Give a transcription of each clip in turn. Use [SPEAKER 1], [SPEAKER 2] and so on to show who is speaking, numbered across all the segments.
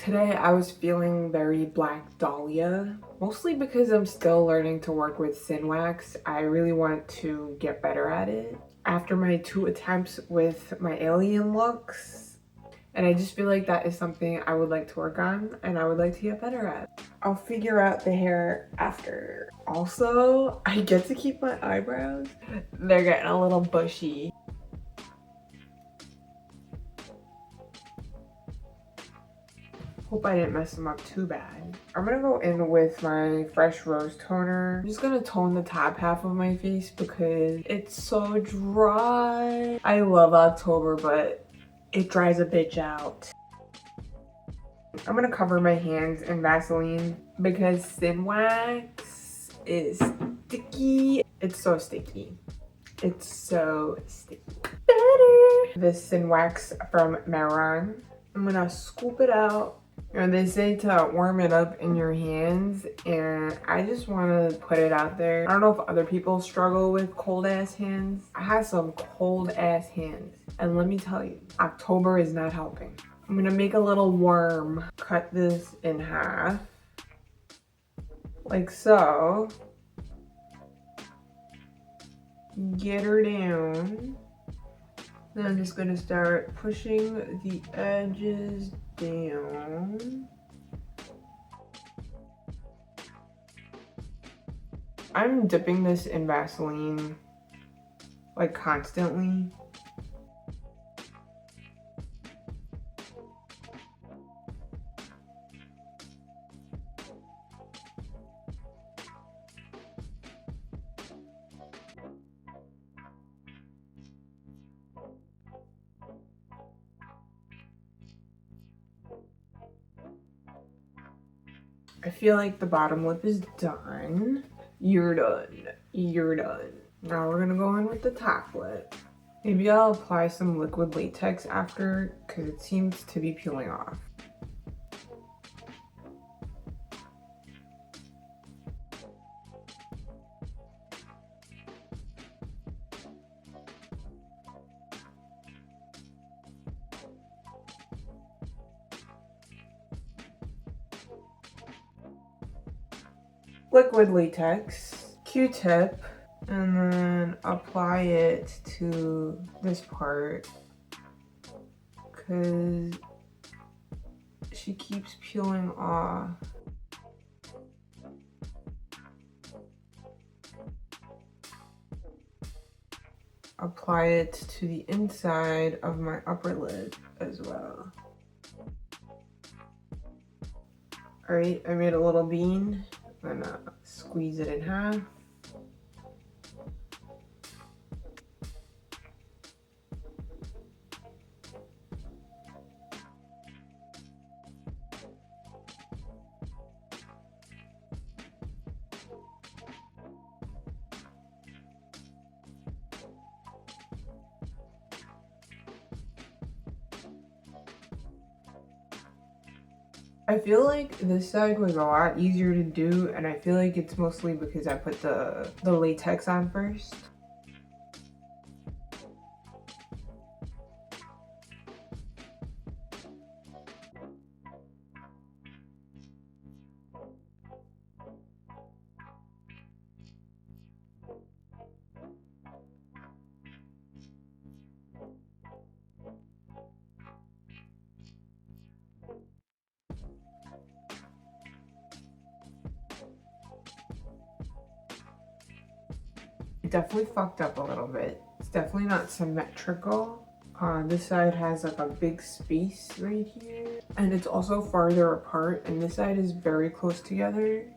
[SPEAKER 1] Today I was feeling very Black Dahlia, mostly because I'm still learning to work with SynWax. I really want to get better at it. After my 2 attempts with my alien looks, and I just feel like that is something I would like to work on and I would like to get better at. I'll figure out the hair after. Also, I get to keep my eyebrows. They're getting a little bushy. Hope I didn't mess them up too bad. I'm gonna go in with my Fresh Rose toner. I'm just gonna tone the top half of my face because it's so dry. I love October, but it dries a bitch out. I'm gonna cover my hands in Vaseline because SynWax is sticky. It's so sticky. It's so sticky. Better. This SynWax from Maron. I'm gonna scoop it out. And they say to warm it up in your hands, and I just want to put it out there. I don't know if other people struggle with cold ass hands. I have some cold ass hands, and let me tell you, October is not helping. I'm gonna make a little worm. Cut this in half, like so. Get her down. Then I'm just gonna start pushing the edges down. I'm dipping this in Vaseline like constantly. I feel like the bottom lip is done. You're done. You're done. Now we're gonna go in with the top lip. Maybe I'll apply some liquid latex after because it seems to be peeling off. Liquid latex, Q-tip, and then apply it to this part because she keeps peeling off. Apply it to the inside of my upper lip as well. All right, I made a little bean. I'm gonna squeeze it in half. I feel like this side was a lot easier to do, and I feel like it's mostly because I put the latex on first. It definitely fucked up a little bit. It's definitely not symmetrical. This side has like a big space right here. And it's also farther apart, and this side is very close together.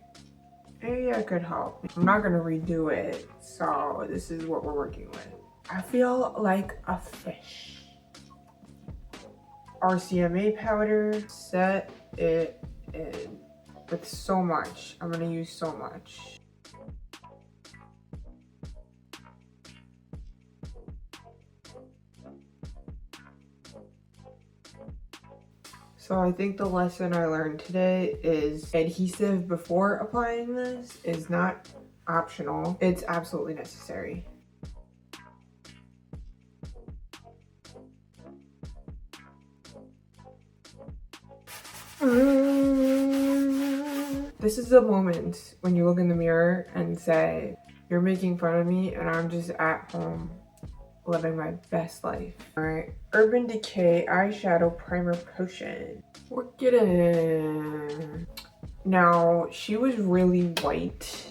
[SPEAKER 1] Maybe I could help. I'm not gonna redo it, so this is what we're working with. I feel like a fish. RCMA powder, set it in with so much. I'm gonna use so much. So I think the lesson I learned today is adhesive before applying this is not optional. It's absolutely necessary. This is the moment when you look in the mirror and say, you're making fun of me and I'm just at home living my best life. Alright, Urban Decay Eyeshadow Primer Potion. Work it in. Now, she was really white,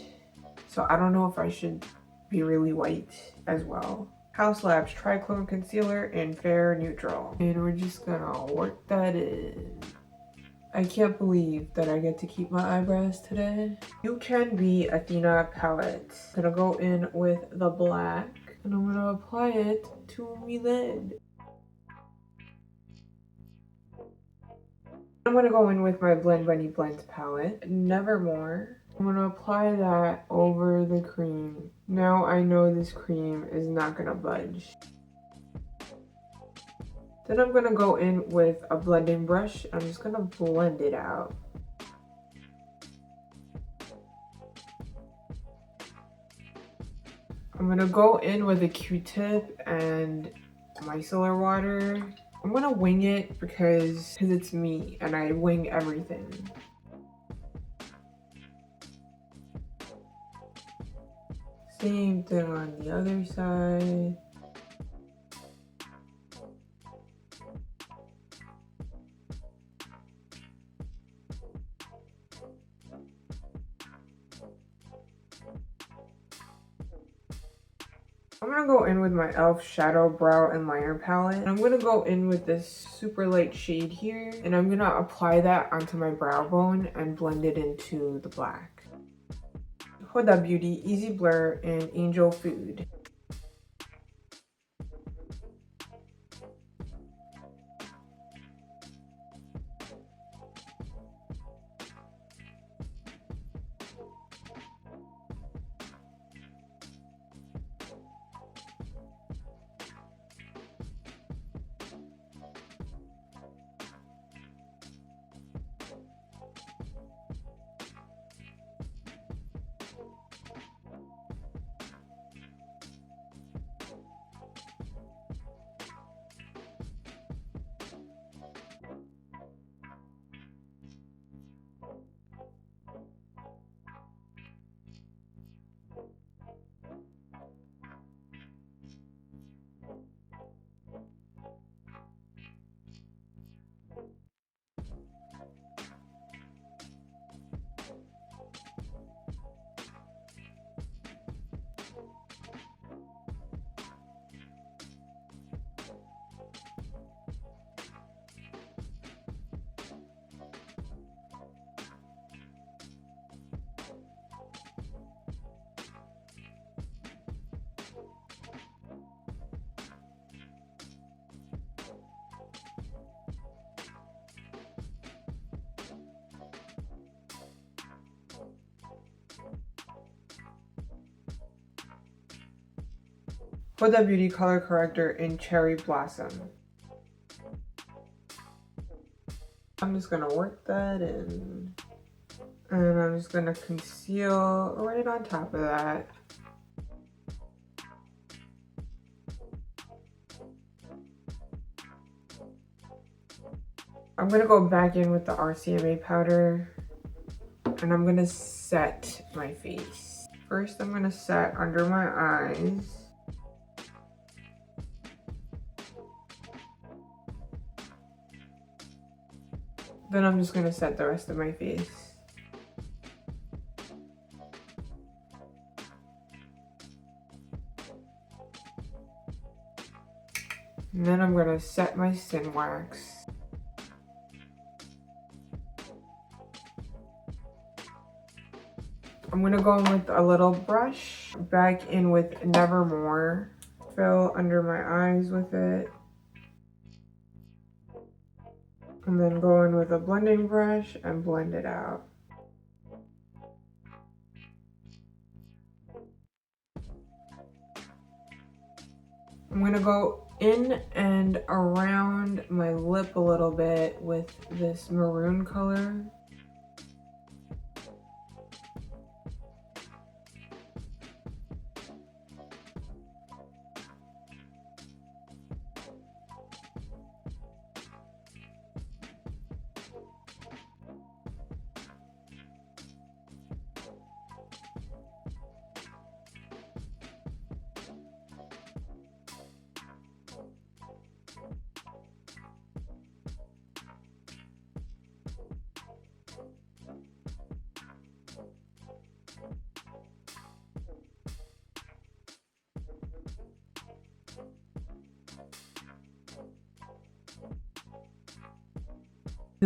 [SPEAKER 1] so I don't know if I should be really white as well. House Labs Triclone Concealer in Fair Neutral. And we're just gonna work that in. I can't believe that I get to keep my eyebrows today. You Can Be Athena palette. Gonna go in with the black and I'm gonna apply it to my lid. I'm gonna go in with my Blend Bunny Blends palette, Nevermore. I'm gonna apply that over the cream. Now I know this cream is not gonna budge. Then I'm gonna go in with a blending brush. I'm just gonna blend it out. I'm gonna go in with a Q-tip and micellar water. I'm gonna wing it because it's me and I wing everything. Same thing on the other side. I'm gonna go in with my e.l.f. Shadow Brow and Liner palette. And I'm gonna go in with this super light shade here. And I'm gonna apply that onto my brow bone and blend it into the black. Huda Beauty Easy Blur and Angel Food. Huda Beauty Color Corrector in Cherry Blossom. I'm just gonna work that in. And I'm just gonna conceal right on top of that. I'm gonna go back in with the RCMA powder and I'm gonna set my face. First, I'm gonna set under my eyes. Then I'm just gonna set the rest of my face. And then I'm gonna set my SynWax. I'm gonna go in with a little brush, back in with Nevermore, fill under my eyes with it. And then go in with a blending brush and blend it out. I'm gonna go in and around my lip a little bit with this maroon color.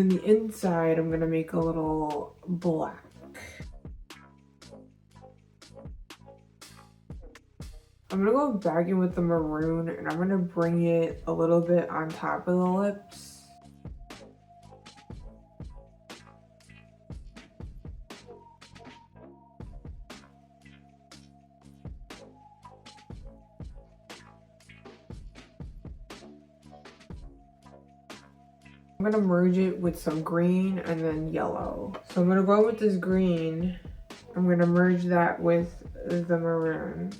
[SPEAKER 1] On the inside, I'm gonna make a little black. I'm gonna go back in with the maroon and I'm gonna bring it a little bit on top of the lips. I'm gonna merge it with some green and then yellow. So I'm gonna go with this green. I'm gonna merge that with the maroon.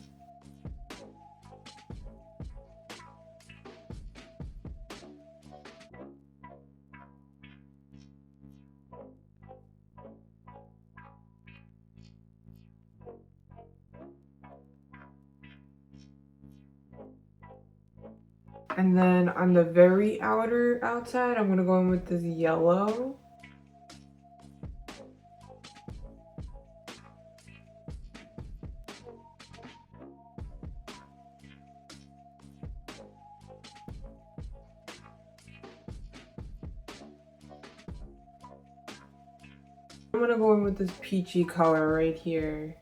[SPEAKER 1] And then on the very outside, I'm gonna go in with this yellow. I'm gonna go in with this peachy color right here.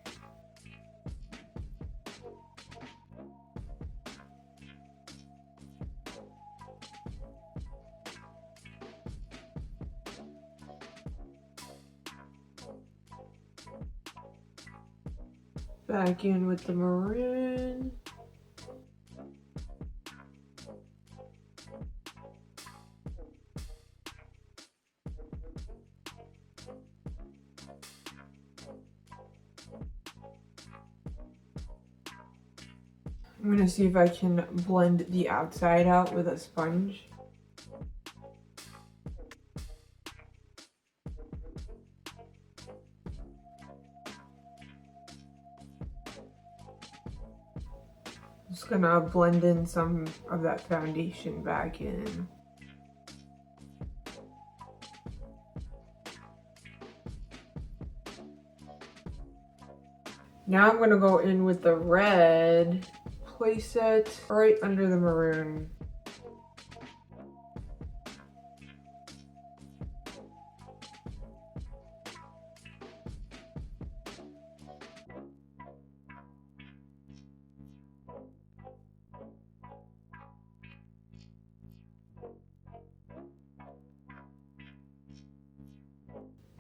[SPEAKER 1] Back in with the maroon. I'm gonna see if I can blend the outside out with a sponge. Just gonna blend in some of that foundation back in. Now I'm gonna go in with the red, place it right under the maroon.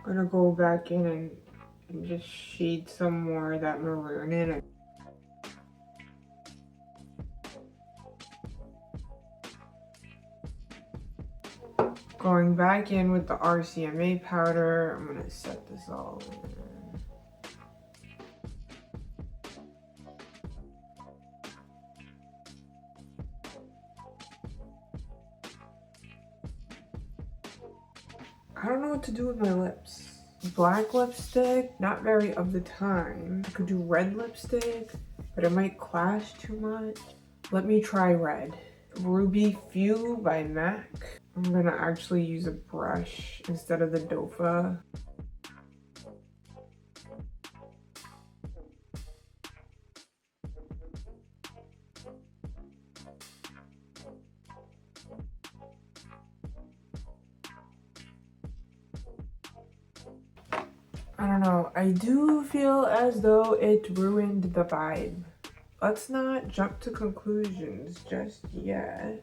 [SPEAKER 1] I'm gonna go back in and just shade some more of that maroon in it. Going back in with the RCMA powder, I'm gonna set this all in. I don't know what to do with my lips. Black lipstick, not very of the time. I could do red lipstick, but it might clash too much. Let me try red. Ruby Few by MAC. I'm gonna actually use a brush instead of the dofa. I don't know, I do feel as though it ruined the vibe. Let's not jump to conclusions just yet.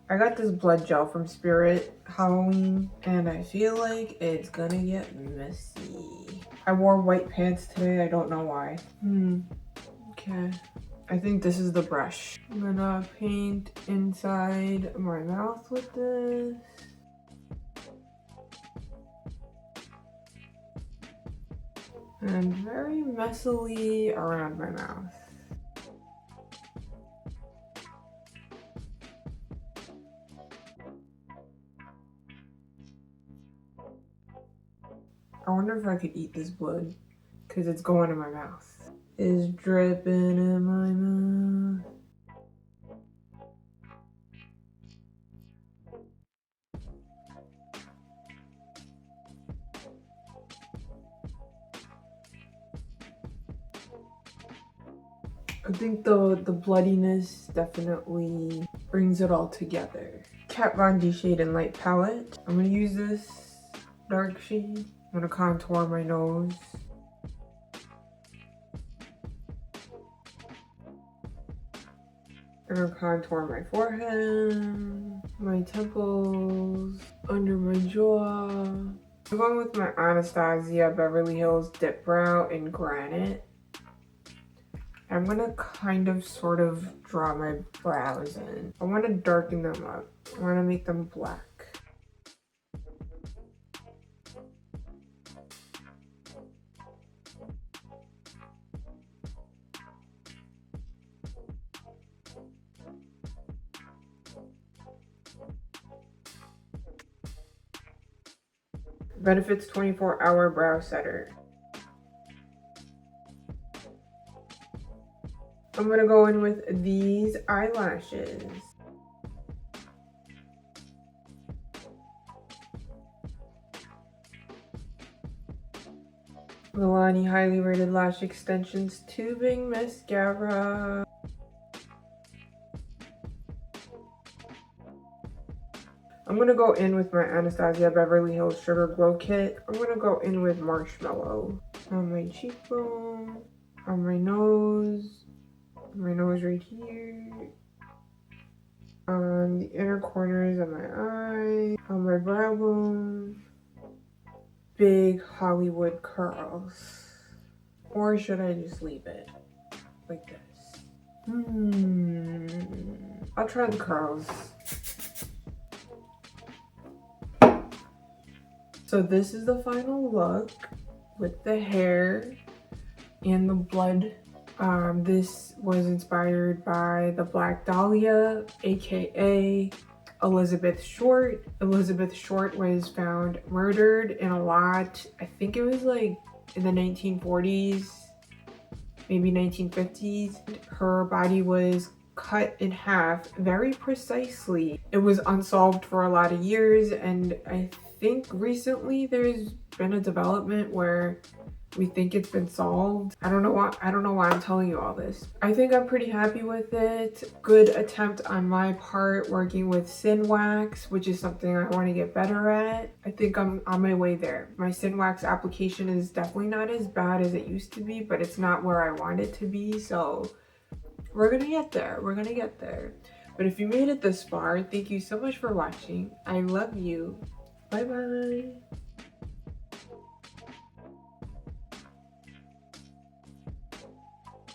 [SPEAKER 1] I got this blood gel from Spirit Halloween, and I feel like it's gonna get messy. I wore white pants today, I don't know why. Okay. I think this is the brush. I'm gonna paint inside my mouth with this. And very messily around my mouth. I wonder if I could eat this blood, because it's going in my mouth. It's dripping in my mouth. I think the bloodiness definitely brings it all together. Kat Von D Shade and Light Palette. I'm gonna use this dark shade. I'm gonna contour my nose. I'm gonna contour my forehead, my temples, under my jaw. I'm going with my Anastasia Beverly Hills Dip Brow in Granite. I'm gonna kind of sort of draw my brows in. I want to darken them up. I want to make them black. Benefits 24-hour brow setter. I'm gonna go in with these eyelashes. Milani Highly Rated Lash Extensions Tubing Mascara. I'm gonna go in with my Anastasia Beverly Hills Sugar Glow Kit. I'm gonna go in with Marshmallow on my cheekbone, on my nose right here, on the inner corners of my eye, on my brow bone. Big Hollywood curls. Or should I just leave it like this? I'll try the curls. So this is the final look with the hair and the blood. This was inspired by the Black Dahlia, aka Elizabeth Short. Elizabeth Short was found murdered in a lot, I think it was like in the 1940s, maybe 1950s. Her body was cut in half very precisely. It was unsolved for a lot of years, and I think recently there's been a development where we think it's been solved. I don't know why I'm telling you all this. I think I'm pretty happy with it. Good attempt on my part working with SynWax, which is something I want to get better at. I think I'm on my way there. My SynWax application is definitely not as bad as it used to be, but it's not where I want it to be. So we're gonna get there. We're gonna get there. But if you made it this far, thank you so much for watching. I love you. Bye bye.